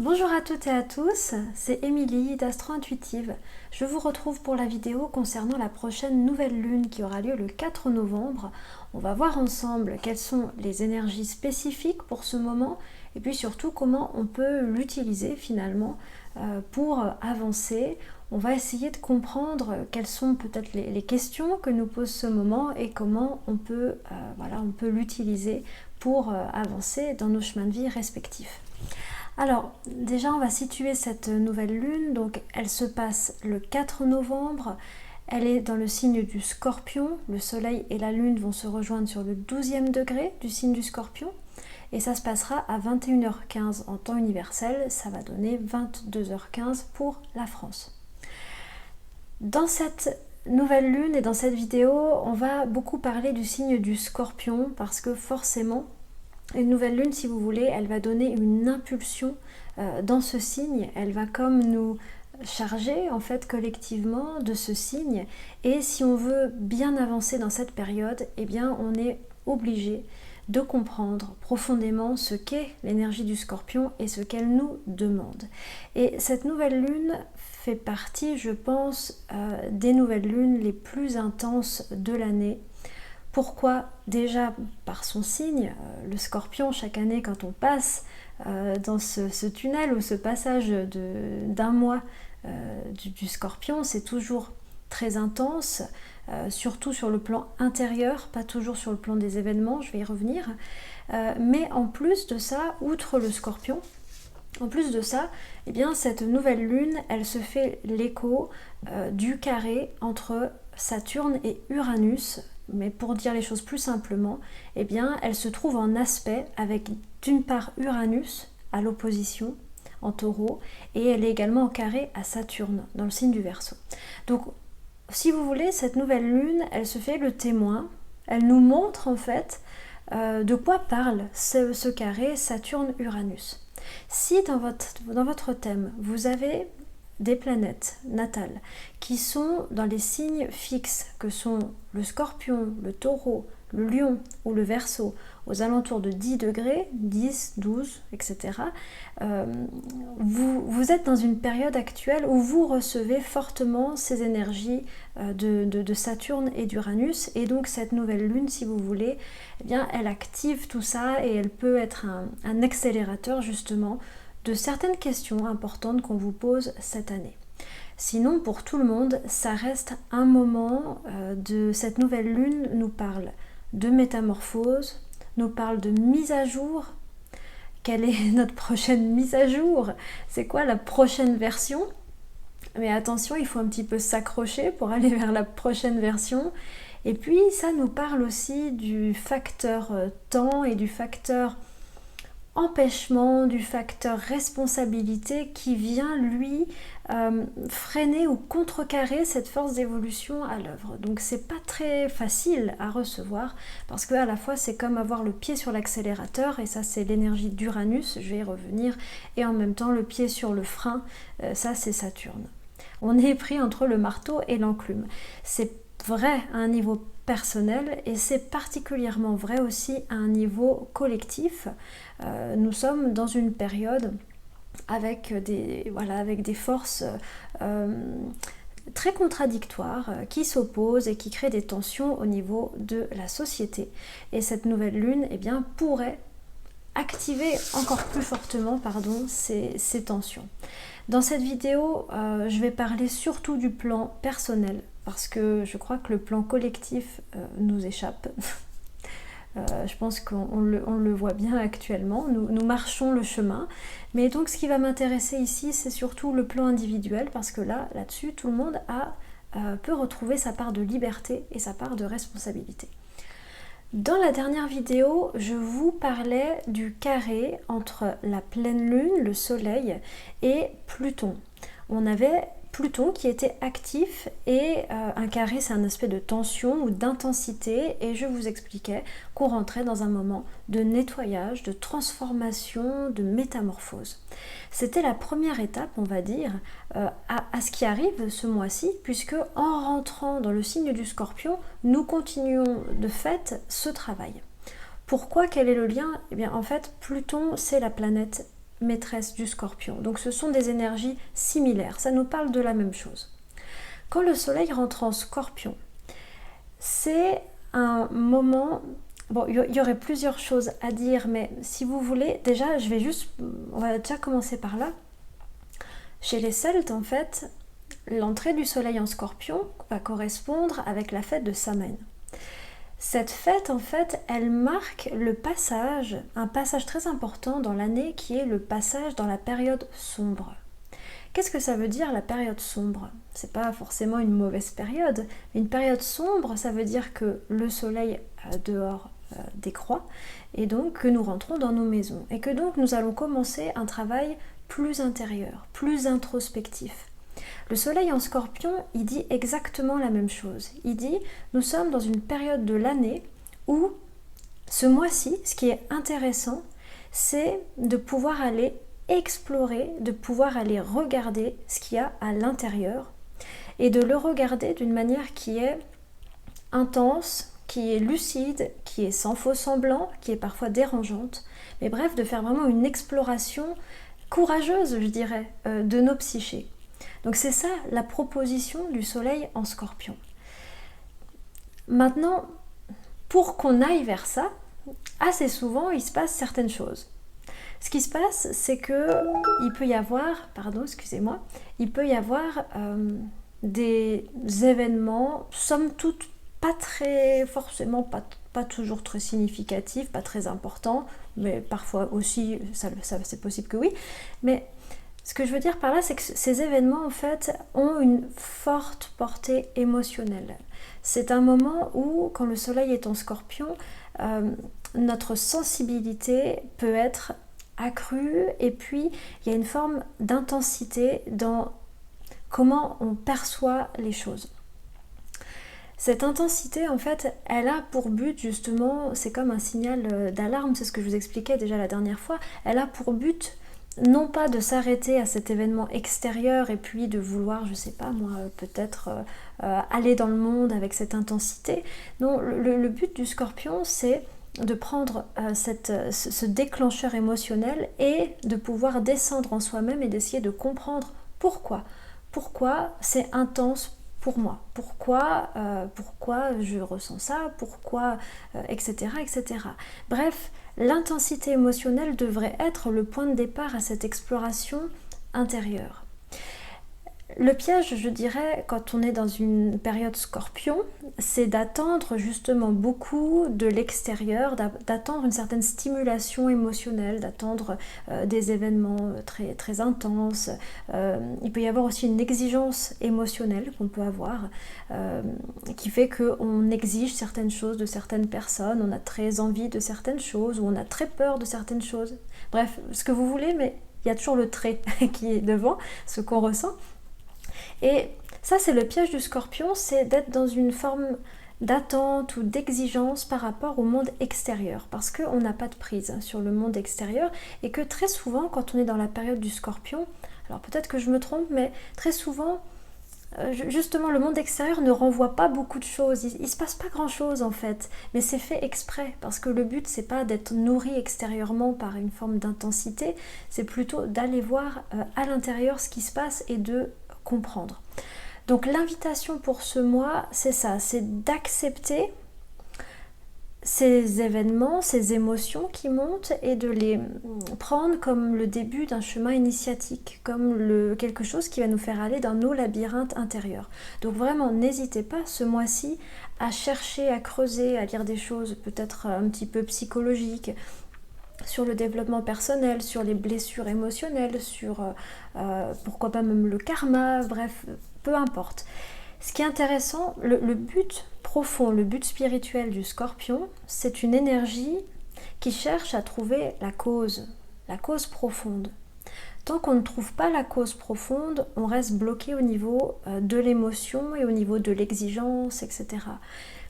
Bonjour à toutes et à tous, c'est Émilie d'Astro Intuitive. Je vous retrouve pour la vidéo concernant la prochaine nouvelle lune qui aura lieu le 4 novembre. On va voir ensemble quelles sont les énergies spécifiques pour ce moment et puis surtout comment on peut l'utiliser finalement pour avancer. On va essayer de comprendre quelles sont peut-être les questions que nous pose ce moment et comment on peut l'utiliser pour avancer dans nos chemins de vie respectifs. Alors, déjà, on va situer cette nouvelle lune. Donc, elle se passe le 4 novembre. Elle est dans le signe du Scorpion. Le soleil et la lune vont se rejoindre sur le 12e degré du signe du Scorpion. Et ça se passera à 21h15 en temps universel. Ça va donner 22h15 pour la France. Dans cette nouvelle lune et dans cette vidéo, on va beaucoup parler du signe du Scorpion parce que forcément, une nouvelle lune, si vous voulez, elle va donner une impulsion dans ce signe. Elle va comme nous charger en fait collectivement de ce signe. Et si on veut bien avancer dans cette période, eh bien on est obligé de comprendre profondément ce qu'est l'énergie du Scorpion et ce qu'elle nous demande. Et cette nouvelle lune fait partie, je pense, des nouvelles lunes les plus intenses de l'année. Pourquoi? Déjà par son signe, le Scorpion, chaque année quand on passe dans ce tunnel ou ce passage d'un mois du Scorpion, c'est toujours très intense, surtout sur le plan intérieur, pas toujours sur le plan des événements, je vais y revenir. Mais en plus de ça, outre le Scorpion, en plus de ça, eh bien, cette nouvelle lune, elle se fait l'écho du carré entre Saturne et Uranus. Mais pour dire les choses plus simplement, eh bien, elle se trouve en aspect avec d'une part Uranus à l'opposition en Taureau et elle est également en carré à Saturne dans le signe du Verseau. Donc, si vous voulez, cette nouvelle lune, elle se fait le témoin. Elle nous montre en fait de quoi parle ce carré Saturne-Uranus. Si dans votre thème, vous avez des planètes natales qui sont dans les signes fixes que sont le Scorpion, le Taureau, le Lion ou le Verseau aux alentours de 10 degrés, 10, 12, etc. Vous êtes dans une période actuelle où vous recevez fortement ces énergies de Saturne et d'Uranus et donc cette nouvelle lune, si vous voulez, eh bien, elle active tout ça et elle peut être un accélérateur justement de certaines questions importantes qu'on vous pose cette année. Sinon, pour tout le monde, ça reste un moment de cette nouvelle lune nous parle de métamorphose, nous parle de mise à jour. Quelle est notre prochaine mise à jour? C'est quoi la prochaine version? Mais attention, il faut un petit peu s'accrocher pour aller vers la prochaine version. Et puis, ça nous parle aussi du facteur temps et du facteur empêchement, du facteur responsabilité qui vient lui freiner ou contrecarrer cette force d'évolution à l'œuvre. Donc c'est pas très facile à recevoir parce que à la fois c'est comme avoir le pied sur l'accélérateur et ça c'est l'énergie d'Uranus, je vais y revenir, et en même temps le pied sur le frein, ça c'est Saturne. On est pris entre le marteau et l'enclume. C'est vrai à un niveau personnel et c'est particulièrement vrai aussi à un niveau collectif. Nous sommes dans une période avec des forces très contradictoires qui s'opposent et qui créent des tensions au niveau de la société. Et cette nouvelle lune pourrait activer encore plus fortement ces tensions. Dans cette vidéo, je vais parler surtout du plan personnel parce que je crois que le plan collectif nous échappe. Je pense qu'on le voit bien actuellement, nous marchons le chemin. Mais donc ce qui va m'intéresser ici, c'est surtout le plan individuel parce que là-dessus, tout le monde peut retrouver sa part de liberté et sa part de responsabilité. Dans la dernière vidéo, je vous parlais du carré entre la pleine lune, le soleil, et Pluton. On avait Pluton qui était actif et un carré c'est un aspect de tension ou d'intensité et je vous expliquais qu'on rentrait dans un moment de nettoyage, de transformation, de métamorphose. C'était la première étape, on va dire, à ce qui arrive ce mois-ci puisque en rentrant dans le signe du Scorpion, nous continuons de fait ce travail. Pourquoi? Quel est le lien? Eh bien en fait Pluton c'est la planète maîtresse du Scorpion. Donc ce sont des énergies similaires, ça nous parle de la même chose. Quand le soleil rentre en Scorpion, c'est un moment... Bon, il y aurait plusieurs choses à dire, mais si vous voulez, déjà, on va déjà commencer par là. Chez les Celtes, en fait, l'entrée du soleil en Scorpion va correspondre avec la fête de Samhain. Cette fête, en fait, elle marque un passage très important dans l'année qui est le passage dans la période sombre. Qu'est-ce que ça veut dire la période sombre? C'est pas forcément une mauvaise période, mais une période sombre, ça veut dire que le soleil dehors décroît et donc que nous rentrons dans nos maisons et que donc nous allons commencer un travail plus intérieur, plus introspectif. Le soleil en Scorpion, il dit exactement la même chose. Il dit, nous sommes dans une période de l'année où, ce mois-ci, ce qui est intéressant, c'est de pouvoir aller explorer, de pouvoir aller regarder ce qu'il y a à l'intérieur et de le regarder d'une manière qui est intense, qui est lucide, qui est sans faux semblant, qui est parfois dérangeante, mais bref, de faire vraiment une exploration courageuse, je dirais, de nos psychés. Donc c'est ça la proposition du soleil en Scorpion. Maintenant, pour qu'on aille vers ça, assez souvent il se passe certaines choses. Ce qui se passe, c'est que il peut y avoir des événements, somme toute, pas toujours très significatifs, pas très importants, mais parfois aussi, ça c'est possible que oui. Mais ce que je veux dire par là, c'est que ces événements, en fait, ont une forte portée émotionnelle. C'est un moment où, quand le soleil est en Scorpion, notre sensibilité peut être accrue, et puis il y a une forme d'intensité dans comment on perçoit les choses. Cette intensité, en fait, elle a pour but, justement, c'est comme un signal d'alarme, c'est ce que je vous expliquais déjà la dernière fois, elle a pour but non pas de s'arrêter à cet événement extérieur et puis de vouloir, je sais pas moi, peut-être aller dans le monde avec cette intensité. Non, le but du Scorpion, c'est de prendre ce déclencheur émotionnel et de pouvoir descendre en soi-même et d'essayer de comprendre pourquoi c'est intense pour moi, pourquoi je ressens ça, etc., etc. Bref, l'intensité émotionnelle devrait être le point de départ à cette exploration intérieure. Le piège, je dirais, quand on est dans une période Scorpion, c'est d'attendre justement beaucoup de l'extérieur, d'attendre une certaine stimulation émotionnelle, d'attendre des événements très, très intenses. Il peut y avoir aussi une exigence émotionnelle qu'on peut avoir, qui fait qu'on exige certaines choses de certaines personnes, on a très envie de certaines choses, ou on a très peur de certaines choses. Bref, ce que vous voulez, mais il y a toujours le trait qui est devant, ce qu'on ressent. Et ça, c'est le piège du Scorpion, c'est d'être dans une forme d'attente ou d'exigence par rapport au monde extérieur, parce qu'on n'a pas de prise sur le monde extérieur, et que très souvent, quand on est dans la période du Scorpion, alors peut-être que je me trompe, mais très souvent, justement, le monde extérieur ne renvoie pas beaucoup de choses, il ne se passe pas grand-chose en fait, mais c'est fait exprès, parce que le but, c'est pas d'être nourri extérieurement par une forme d'intensité, c'est plutôt d'aller voir à l'intérieur ce qui se passe et de comprendre. Donc l'invitation pour ce mois, c'est ça, c'est d'accepter ces événements, ces émotions qui montent et de les prendre comme le début d'un chemin initiatique, comme quelque chose qui va nous faire aller dans nos labyrinthes intérieurs. Donc vraiment, n'hésitez pas ce mois-ci à chercher, à creuser, à lire des choses peut-être un petit peu psychologiques, sur le développement personnel, sur les blessures émotionnelles, sur pourquoi pas même le karma, bref, peu importe. Ce qui est intéressant, le but profond, le but spirituel du Scorpion, c'est une énergie qui cherche à trouver la cause profonde. Tant qu'on ne trouve pas la cause profonde, on reste bloqué au niveau de l'émotion et au niveau de l'exigence, etc.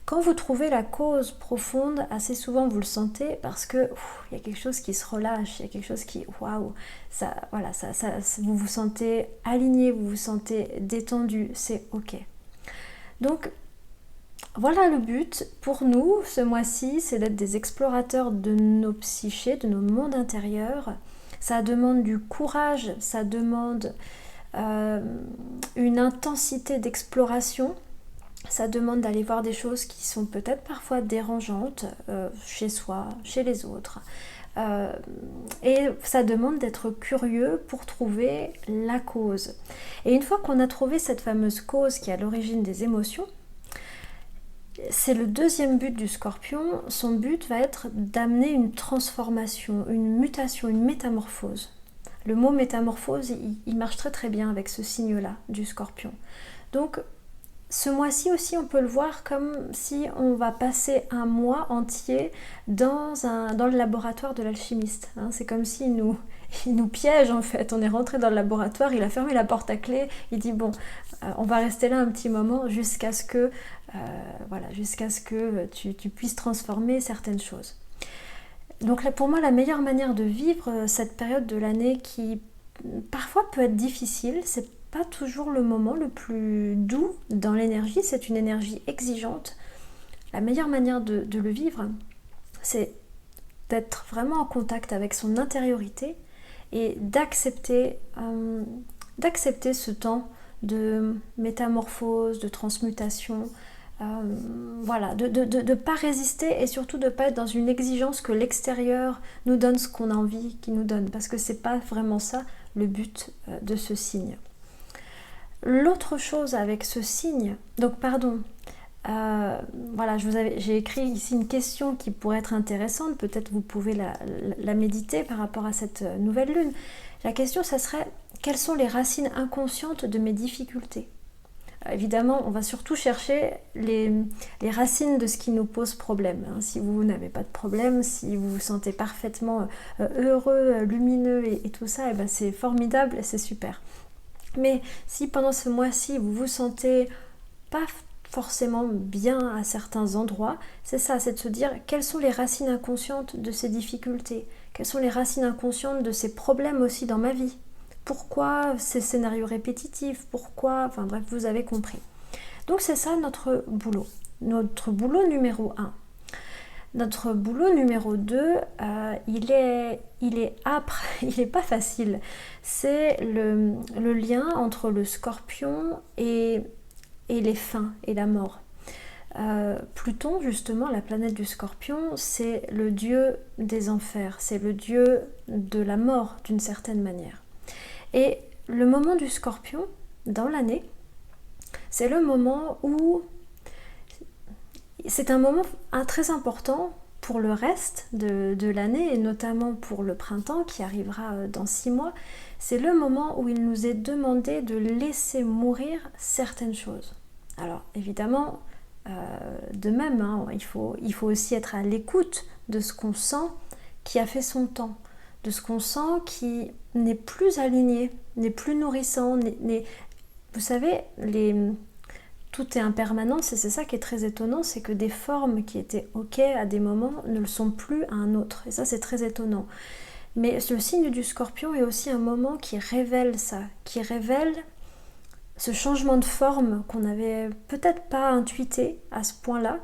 Quand vous trouvez la cause profonde, assez souvent vous le sentez parce que y a quelque chose qui se relâche, il y a quelque chose qui, waouh, vous vous sentez aligné, vous vous sentez détendu, c'est ok. Donc voilà le but pour nous ce mois-ci, c'est d'être des explorateurs de nos psychés, de nos mondes intérieurs. ça demande du courage, ça demande une intensité d'exploration, ça demande d'aller voir des choses qui sont peut-être parfois dérangeantes chez soi, chez les autres. Et ça demande d'être curieux pour trouver la cause. Et une fois qu'on a trouvé cette fameuse cause qui est à l'origine des émotions, c'est le deuxième but du Scorpion. Son but va être d'amener une transformation, une mutation, une métamorphose. Le mot métamorphose, il marche très très bien avec ce signe-là du Scorpion. Donc, ce mois-ci aussi, on peut le voir comme si on va passer un mois entier dans le laboratoire de l'alchimiste. C'est comme s'il nous piège en fait. On est rentré dans le laboratoire, il a fermé la porte à clé, il dit bon, on va rester là un petit moment jusqu'à ce que, tu puisses transformer certaines choses. Donc là, pour moi, la meilleure manière de vivre cette période de l'année qui parfois peut être difficile, c'est pas toujours le moment le plus doux dans l'énergie, c'est une énergie exigeante. La meilleure manière de le vivre, c'est d'être vraiment en contact avec son intériorité et d'accepter ce temps de métamorphose, de transmutation, de ne pas résister et surtout de ne pas être dans une exigence que l'extérieur nous donne ce qu'on a envie qu'il nous donne, parce que c'est pas vraiment ça le but de ce signe. L'autre chose avec ce signe, donc pardon, j'ai écrit ici une question qui pourrait être intéressante, peut-être vous pouvez la méditer par rapport à cette nouvelle lune. La question, ça serait, quelles sont les racines inconscientes de mes difficultés ? Évidemment, on va surtout chercher les racines de ce qui nous pose problème. Si vous n'avez pas de problème, si vous vous sentez parfaitement heureux, lumineux et tout ça, et ben c'est formidable et c'est super. Mais si pendant ce mois-ci, vous vous sentez pas forcément bien à certains endroits, c'est ça, c'est de se dire quelles sont les racines inconscientes de ces difficultés, quelles sont les racines inconscientes de ces problèmes aussi dans ma vie. Pourquoi ces scénarios répétitifs, pourquoi, enfin bref, vous avez compris. Donc c'est ça notre boulot numéro 1. Notre boulot numéro 2, il est âpre, il n'est pas facile. C'est le lien entre le Scorpion et les fins et la mort. Pluton, justement, la planète du Scorpion, c'est le dieu des enfers, c'est le dieu de la mort d'une certaine manière. Et le moment du Scorpion, dans l'année, c'est le moment où c'est un moment très important pour le reste de l'année et notamment pour le printemps qui arrivera dans 6 mois. C'est le moment où il nous est demandé de laisser mourir certaines choses. Alors évidemment, de même, il faut aussi être à l'écoute de ce qu'on sent qui a fait son temps, de ce qu'on sent qui n'est plus aligné, n'est plus nourrissant, vous savez, tout est impermanence et c'est ça qui est très étonnant, c'est que des formes qui étaient ok à des moments ne le sont plus à un autre. Et ça, c'est très étonnant. Mais le signe du Scorpion est aussi un moment qui révèle ça, qui révèle ce changement de forme qu'on n'avait peut-être pas intuité à ce point-là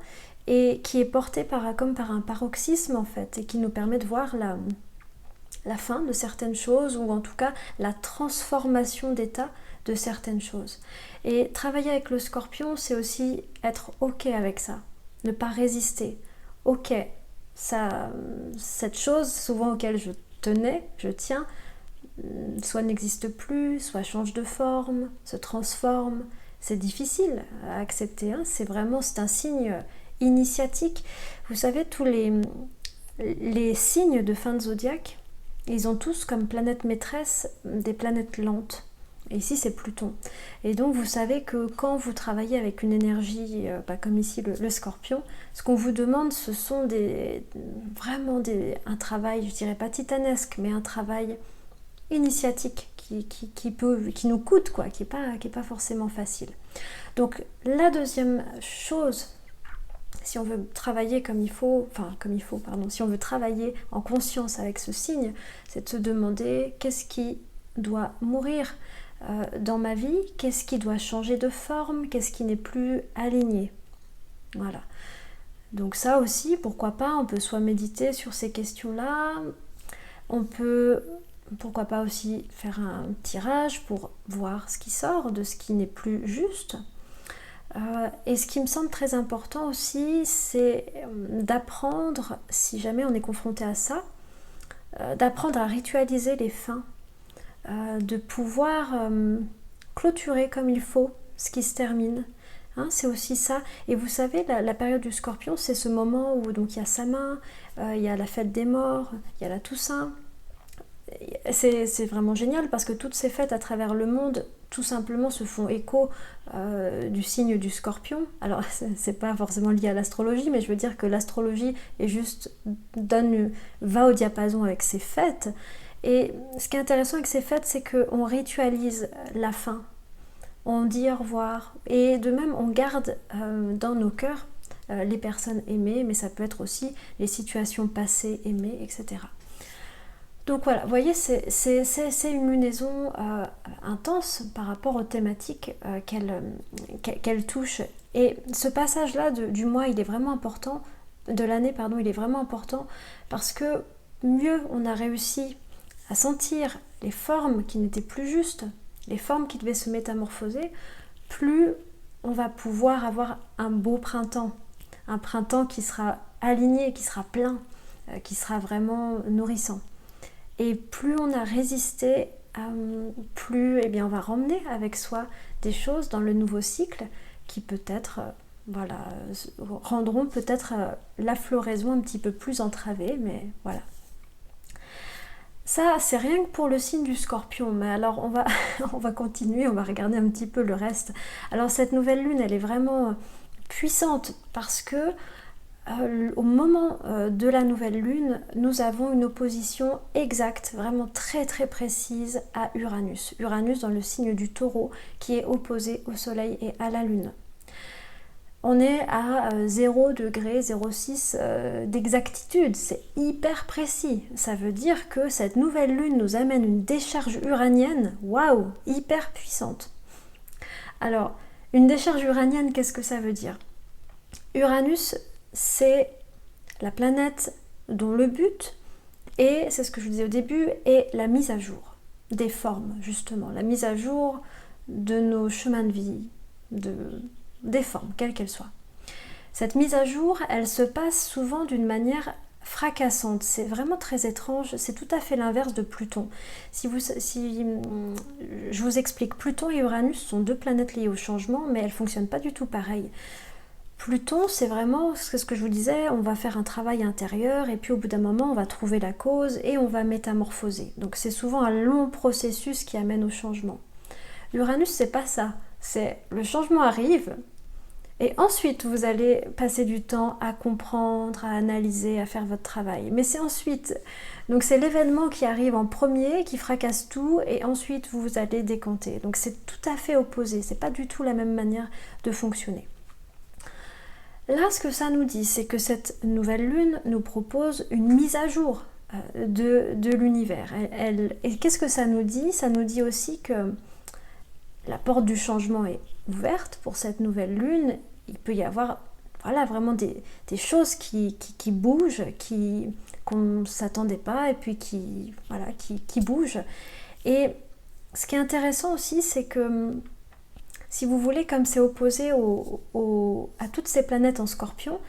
et qui est porté comme par un paroxysme en fait et qui nous permet de voir la fin de certaines choses ou en tout cas la transformation d'état de certaines choses. Et travailler avec le Scorpion, c'est aussi être ok avec ça, ne pas résister. Ok, cette chose souvent auquel je tiens, soit n'existe plus, soit change de forme, se transforme. C'est difficile à accepter, c'est un signe initiatique. Vous savez, tous les signes de fin de zodiaque, ils ont tous comme planète maîtresse des planètes lentes. Et ici, c'est Pluton. Et donc, vous savez que quand vous travaillez avec une énergie, comme ici le Scorpion, ce qu'on vous demande, ce sont un travail, je dirais pas titanesque, mais un travail initiatique qui nous coûte, qui est pas forcément facile. Donc, la deuxième chose, si on veut travailler si on veut travailler en conscience avec ce signe, c'est de se demander qu'est-ce qui doit mourir dans ma vie, qu'est-ce qui doit changer de forme, qu'est-ce qui n'est plus aligné. Voilà. Donc ça aussi, pourquoi pas, on peut soit méditer sur ces questions-là, on peut pourquoi pas aussi faire un tirage pour voir ce qui sort de ce qui n'est plus juste. Et ce qui me semble très important aussi, c'est d'apprendre, si jamais on est confronté à ça, d'apprendre à ritualiser les fins, de pouvoir clôturer comme il faut ce qui se termine. Hein, c'est aussi ça. Et vous savez, la période du Scorpion, c'est ce moment où donc il y a Samin, il y a la fête des morts, il y a la Toussaint. C'est vraiment génial parce que toutes ces fêtes à travers le monde tout simplement se font écho du signe du Scorpion. Alors c'est pas forcément lié à l'astrologie, mais je veux dire que l'astrologie est juste va au diapason avec ces fêtes. Et ce qui est intéressant avec ces fêtes, c'est qu'on ritualise la fin, on dit au revoir, et de même on garde dans nos cœurs les personnes aimées, mais ça peut être aussi les situations passées aimées, etc. Donc voilà, vous voyez, c'est une lunaison intense par rapport aux thématiques qu'elle touche. Et ce passage-là du mois, il est vraiment important, de l'année, pardon, il est vraiment important parce que mieux on a réussi à sentir les formes qui n'étaient plus justes, les formes qui devaient se métamorphoser, plus on va pouvoir avoir un beau printemps. Un printemps qui sera aligné, qui sera plein, qui sera vraiment nourrissant. Et plus on a résisté, plus on va ramener avec soi des choses dans le nouveau cycle qui peut-être rendront peut-être la floraison un petit peu plus entravée, mais voilà. Ça, c'est rien que pour le signe du Scorpion, mais alors on va continuer, on va regarder un petit peu le reste. Alors cette nouvelle lune, elle est vraiment puissante parce que au moment de la nouvelle lune, nous avons une opposition exacte, vraiment très très précise à Uranus. Uranus dans le signe du Taureau qui est opposé au Soleil et à la Lune. On est à 0 degré 0,6 d'exactitude, c'est hyper précis. Ça veut dire que cette nouvelle lune nous amène une décharge uranienne, waouh, hyper puissante. Alors, une décharge uranienne, qu'est-ce que ça veut dire ? Uranus, c'est la planète dont le but est, c'est ce que je vous disais au début, est la mise à jour des formes, justement, la mise à jour de nos chemins de vie, des formes, quelles qu'elles soient. Cette mise à jour, elle se passe souvent d'une manière fracassante, c'est vraiment très étrange, c'est tout à fait l'inverse de Pluton. Si je vous explique, Pluton et Uranus sont deux planètes liées au changement, mais elles ne fonctionnent pas du tout pareil. Pluton, c'est vraiment ce que je vous disais, on va faire un travail intérieur et puis au bout d'un moment, on va trouver la cause et on va métamorphoser. Donc c'est souvent un long processus qui amène au changement. Uranus, c'est pas ça. C'est le changement arrive et ensuite vous allez passer du temps à comprendre, à analyser, à faire votre travail. Mais c'est ensuite, donc c'est l'événement qui arrive en premier, qui fracasse tout et ensuite vous allez décanter. Donc c'est tout à fait opposé, c'est pas du tout la même manière de fonctionner. Là, ce que ça nous dit, c'est que cette nouvelle lune nous propose une mise à jour de l'univers. Et qu'est-ce que ça nous dit ? Ça nous dit aussi que la porte du changement est ouverte pour cette nouvelle lune. Il peut y avoir vraiment des choses qui bougent, qu'on ne s'attendait pas et puis qui bougent. Et ce qui est intéressant aussi, c'est que si vous voulez, comme c'est opposé à toutes ces planètes en Scorpion,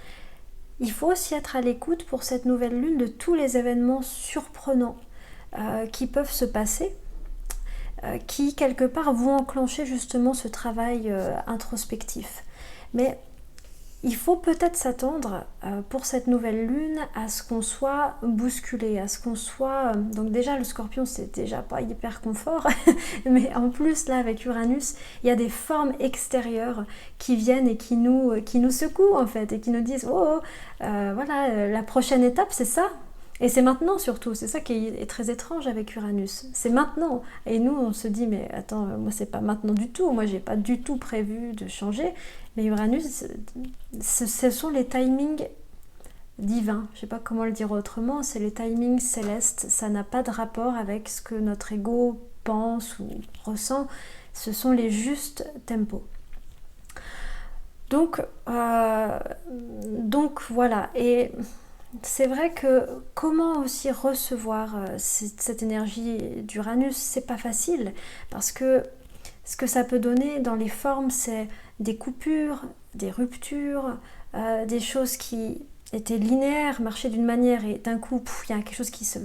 il faut aussi être à l'écoute pour cette nouvelle lune de tous les événements surprenants qui peuvent se passer, qui quelque part vont enclencher justement ce travail introspectif. Mais il faut peut-être s'attendre pour cette nouvelle lune à ce qu'on soit bousculé, à ce qu'on soit... donc déjà le Scorpion c'est déjà pas hyper confort, mais en plus là avec Uranus, il y a des formes extérieures qui viennent et qui nous secouent en fait et qui nous disent la prochaine étape c'est ça. Et c'est maintenant surtout, c'est ça qui est très étrange avec Uranus, c'est maintenant. Et nous on se dit mais attends, moi c'est pas maintenant du tout, moi j'ai pas du tout prévu de changer. Mais Uranus, ce sont les timings divins, je sais pas comment le dire autrement, c'est les timings célestes, ça n'a pas de rapport avec ce que notre ego pense ou ressent, ce sont les justes tempos. Donc voilà, et c'est vrai que comment aussi recevoir cette énergie d'Uranus, c'est pas facile parce que ce que ça peut donner dans les formes, c'est des coupures, des ruptures, des choses qui étaient linéaires, marchaient d'une manière et d'un coup, il y a quelque chose qui se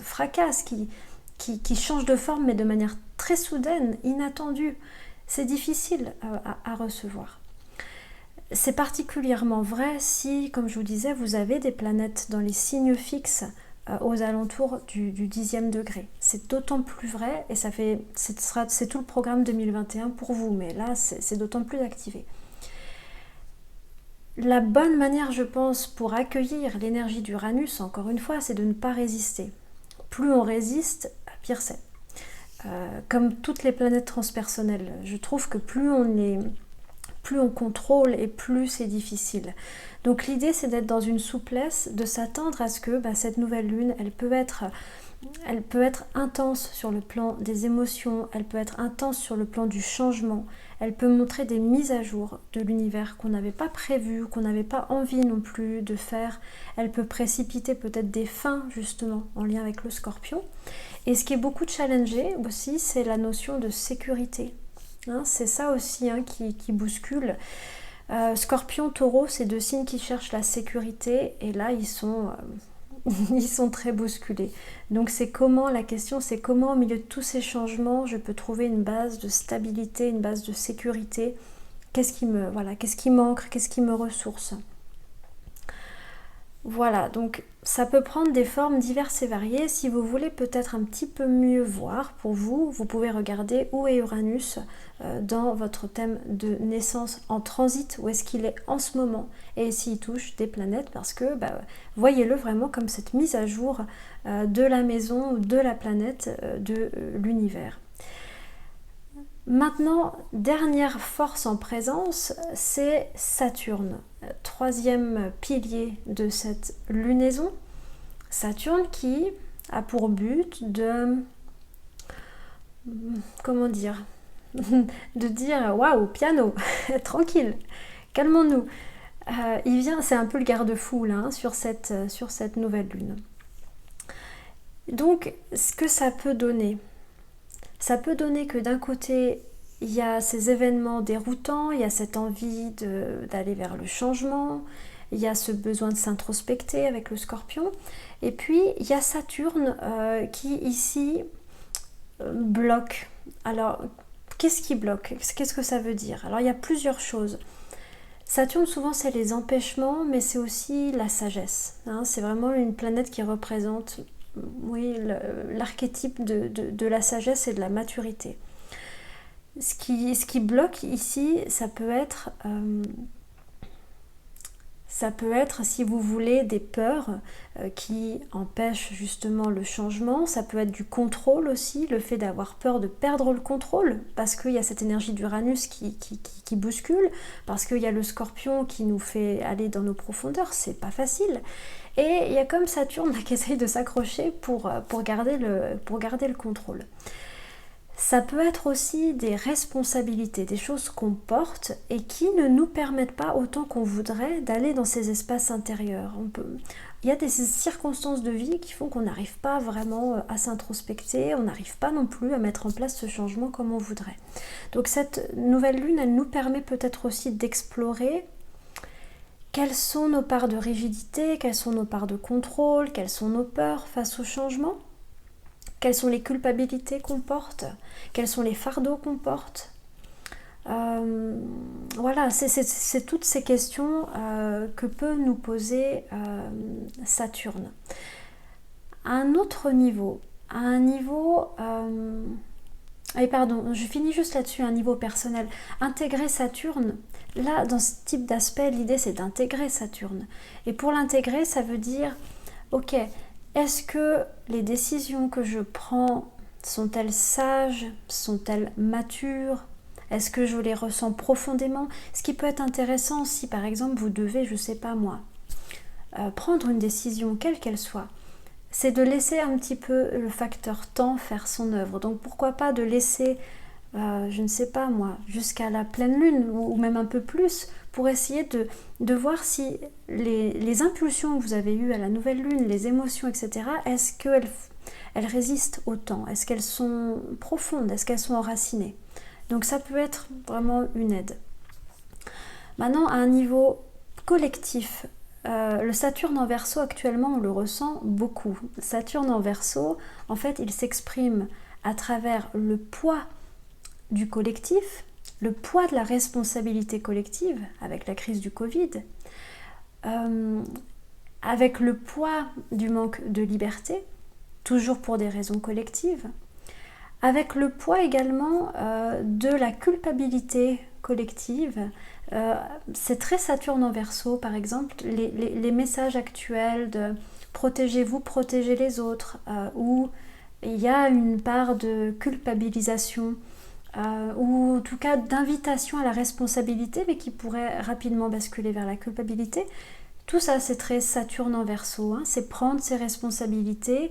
fracasse, qui change de forme mais de manière très soudaine, inattendue. C'est difficile à recevoir. C'est particulièrement vrai si, comme je vous disais, vous avez des planètes dans les signes fixes aux alentours du 10e degré. C'est d'autant plus vrai et c'est tout le programme 2021 pour vous, mais là c'est d'autant plus activé. La bonne manière, je pense, pour accueillir l'énergie d'Uranus, encore une fois, c'est de ne pas résister. Plus on résiste, pire c'est. Comme toutes les planètes transpersonnelles, je trouve que plus on contrôle et plus c'est difficile. Donc l'idée c'est d'être dans une souplesse, de s'attendre à ce que cette nouvelle lune, elle peut être intense sur le plan des émotions, elle peut être intense sur le plan du changement, elle peut montrer des mises à jour de l'univers qu'on n'avait pas prévu, qu'on n'avait pas envie non plus de faire, elle peut précipiter peut-être des fins justement en lien avec le Scorpion. Et ce qui est beaucoup challengé aussi, c'est la notion de sécurité. C'est ça aussi qui bouscule. Scorpion, Taureau, c'est deux signes qui cherchent la sécurité et là ils sont très bousculés. Donc la question c'est comment au milieu de tous ces changements je peux trouver une base de stabilité, une base de sécurité. Qu'est-ce qui manque, qu'est-ce qui me ressource. Voilà, donc ça peut prendre des formes diverses et variées. Si vous voulez peut-être un petit peu mieux voir pour vous, vous pouvez regarder où est Uranus dans votre thème de naissance en transit, où est-ce qu'il est en ce moment, et s'il touche des planètes, parce que voyez-le vraiment comme cette mise à jour de la maison, de la planète, de l'univers. Maintenant, dernière force en présence, c'est Saturne, troisième pilier de cette lunaison. Saturne qui a pour but de dire waouh, piano, tranquille, calmons-nous. Il vient, c'est un peu le garde-fou là, sur cette nouvelle lune. Donc, ce que ça peut donner que d'un côté, il y a ces événements déroutants, il y a cette envie d'aller vers le changement, il y a ce besoin de s'introspecter avec le Scorpion, et puis il y a Saturne qui ici bloque. Alors, qu'est-ce qui bloque? Qu'est-ce que ça veut dire? Alors, il y a plusieurs choses. Saturne, souvent, c'est les empêchements, mais c'est aussi la sagesse. C'est vraiment une planète qui représente l'archétype de la sagesse et de la maturité. Ce qui bloque ici, ça peut être, si vous voulez, des peurs qui empêchent justement le changement. Ça peut être du contrôle aussi, le fait d'avoir peur de perdre le contrôle, parce qu'il y a cette énergie d'Uranus qui bouscule, parce qu'il y a le Scorpion qui nous fait aller dans nos profondeurs, c'est pas facile. Et il y a comme Saturne qui essaye de s'accrocher pour garder le contrôle. Ça peut être aussi des responsabilités, des choses qu'on porte et qui ne nous permettent pas autant qu'on voudrait d'aller dans ces espaces intérieurs. Il y a des circonstances de vie qui font qu'on n'arrive pas vraiment à s'introspecter, on n'arrive pas non plus à mettre en place ce changement comme on voudrait. Donc cette nouvelle lune, elle nous permet peut-être aussi d'explorer quelles sont nos parts de rigidité, quelles sont nos parts de contrôle, quelles sont nos peurs face au changement, quelles sont les culpabilités qu'on porte, quels sont les fardeaux qu'on porte. Voilà, c'est toutes ces questions que peut nous poser Saturne. À un autre niveau, je finis juste là-dessus, à un niveau personnel. Intégrer Saturne, là, dans ce type d'aspect, l'idée c'est d'intégrer Saturne. Et pour l'intégrer, ça veut dire, ok, est-ce que les décisions que je prends sont-elles sages? Sont-elles matures? Est-ce que je les ressens profondément? Ce qui peut être intéressant si par exemple vous devez, je sais pas moi, prendre une décision quelle qu'elle soit, c'est de laisser un petit peu le facteur temps faire son œuvre. Donc pourquoi pas de laisser, je ne sais pas moi, jusqu'à la pleine lune ou même un peu plus pour essayer de voir si les impulsions que vous avez eues à la nouvelle lune, les émotions, etc., est-ce qu'elles résistent au temps? Est-ce qu'elles sont profondes? Est-ce qu'elles sont enracinées? Donc ça peut être vraiment une aide. Maintenant, à un niveau collectif, le Saturne en Verseau actuellement, on le ressent beaucoup. Saturne en Verseau, en fait, il s'exprime à travers le poids du collectif, le poids de la responsabilité collective avec la crise du Covid, avec le poids du manque de liberté, toujours pour des raisons collectives, avec le poids également de la culpabilité collective. C'est très Saturne en Verseau, par exemple, les messages actuels de protégez-vous, protégez les autres, où il y a une part de culpabilisation, ou en tout cas d'invitation à la responsabilité, mais qui pourrait rapidement basculer vers la culpabilité. Tout ça, c'est très Saturne en Verseau, hein, c'est prendre ses responsabilités,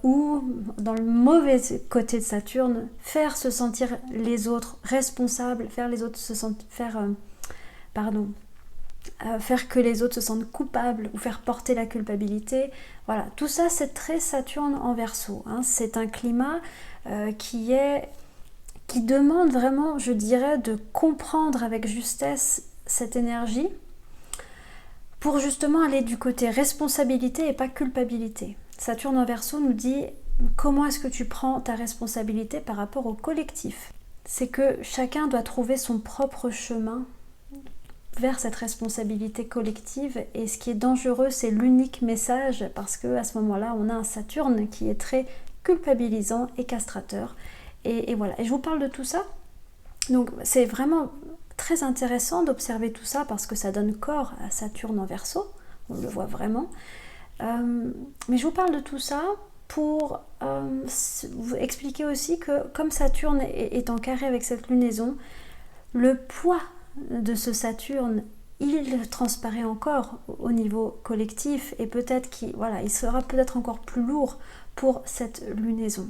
ou dans le mauvais côté de Saturne, faire se sentir les autres responsables, faire les autres se sentir, faire que les autres se sentent coupables ou faire porter la culpabilité. Voilà, tout ça c'est très Saturne en Verseau, hein. C'est un climat qui demande vraiment, je dirais, de comprendre avec justesse cette énergie pour justement aller du côté responsabilité et pas culpabilité. Saturne en Verseau nous dit comment est-ce que tu prends ta responsabilité par rapport au collectif. C'est que chacun doit trouver son propre chemin vers cette responsabilité collective, et ce qui est dangereux, c'est l'unique message, parce que à ce moment-là, on a un Saturne qui est très culpabilisant et castrateur. Et voilà, et je vous parle de tout ça. Donc c'est vraiment très intéressant d'observer tout ça parce que ça donne corps à Saturne en Verseau, on le voit vraiment. Mais je vous parle de tout ça pour vous expliquer aussi que comme Saturne est en carré avec cette lunaison, le poids de ce Saturne, il transparaît encore au niveau collectif, et peut-être qu'il sera peut-être encore plus lourd pour cette lunaison.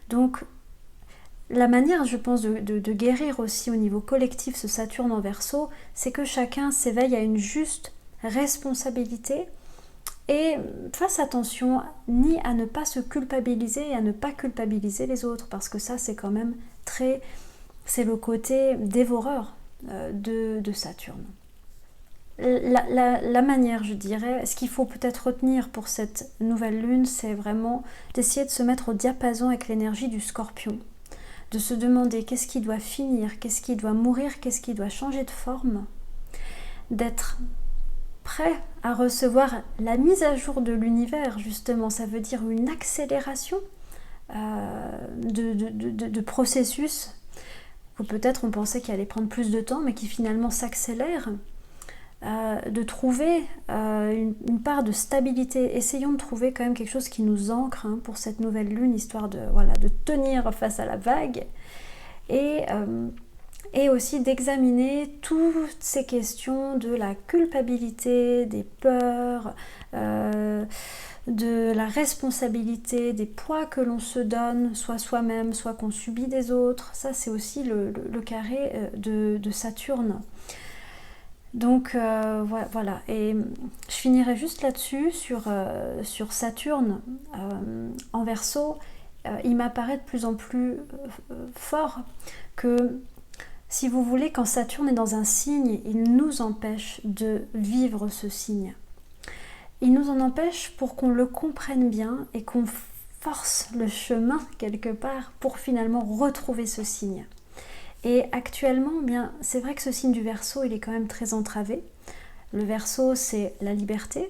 Donc la manière, je pense, de guérir aussi au niveau collectif ce Saturne en Verseau, c'est que chacun s'éveille à une juste responsabilité et fasse attention ni à ne pas se culpabiliser et à ne pas culpabiliser les autres, parce que ça c'est quand même c'est le côté dévoreur de Saturne. La manière, je dirais, ce qu'il faut peut-être retenir pour cette nouvelle lune, c'est vraiment d'essayer de se mettre au diapason avec l'énergie du Scorpion, de se demander qu'est-ce qui doit finir, qu'est-ce qui doit mourir, qu'est-ce qui doit changer de forme, d'être prêt à recevoir la mise à jour de l'univers, justement. Ça veut dire une accélération de processus que peut-être on pensait qu'il allait prendre plus de temps, mais qui finalement s'accélère, de trouver une part de stabilité. Essayons de trouver quand même quelque chose qui nous ancre, hein, pour cette nouvelle lune, histoire de tenir face à la vague, et aussi d'examiner toutes ces questions de la culpabilité, des peurs, de la responsabilité, des poids que l'on se donne, soit soi-même, soit qu'on subit des autres. Ça, c'est aussi le carré de Saturne. Donc voilà, et je finirai juste là-dessus sur Saturne en Verseau. Il m'apparaît de plus en plus fort que, si vous voulez, quand Saturne est dans un signe, il nous empêche de vivre ce signe. Il nous en empêche pour qu'on le comprenne bien et qu'on force le chemin quelque part pour finalement retrouver ce signe. Et actuellement, bien, c'est vrai que ce signe du Verseau, il est quand même très entravé. Le Verseau, c'est la liberté.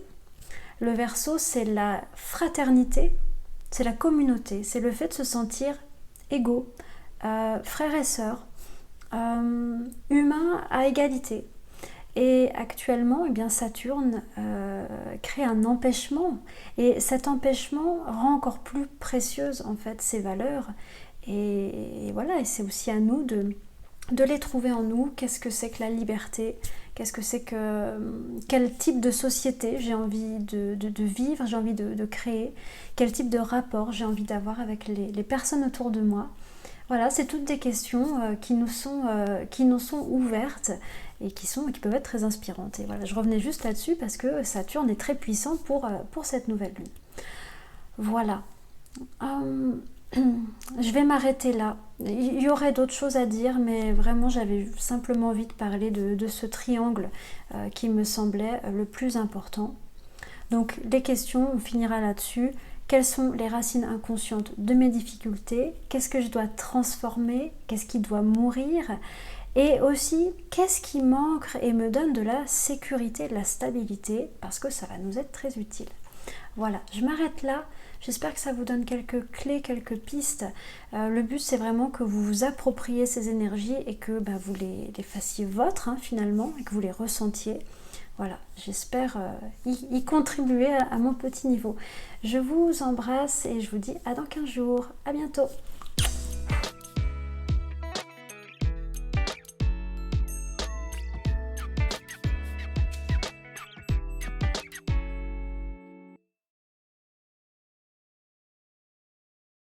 Le Verseau, c'est la fraternité, c'est la communauté, c'est le fait de se sentir égaux, frères et sœurs, humains à égalité. Et actuellement, eh bien, Saturne crée un empêchement, et cet empêchement rend encore plus précieuses en fait ces valeurs. Et voilà, et c'est aussi à nous de les trouver en nous. Qu'est-ce que c'est que la liberté? Qu'est-ce que c'est que... Quel type de société j'ai envie de vivre, j'ai envie de créer? Quel type de rapport j'ai envie d'avoir avec les personnes autour de moi? Voilà, c'est toutes des questions qui nous sont ouvertes et qui peuvent être très inspirantes. Et voilà, je revenais juste là-dessus parce que Saturne est très puissant pour cette nouvelle lune. Voilà. Je vais m'arrêter là. Il y aurait d'autres choses à dire, mais vraiment j'avais simplement envie de parler de ce triangle qui me semblait le plus important. Donc les questions, on finira là-dessus. Quelles sont les racines inconscientes de mes difficultés? Qu'est-ce que je dois transformer? Qu'est-ce qui doit mourir? Et aussi, qu'est-ce qui manque et me donne de la sécurité, de la stabilité? Parce que ça va nous être très utile. Voilà, je m'arrête là. J'espère que ça vous donne quelques clés, quelques pistes. Le but, c'est vraiment que vous vous appropriez ces énergies et que vous les fassiez vôtres, finalement, et que vous les ressentiez. Voilà, j'espère y contribuer à mon petit niveau. Je vous embrasse et je vous dis à dans 15 jours. À bientôt.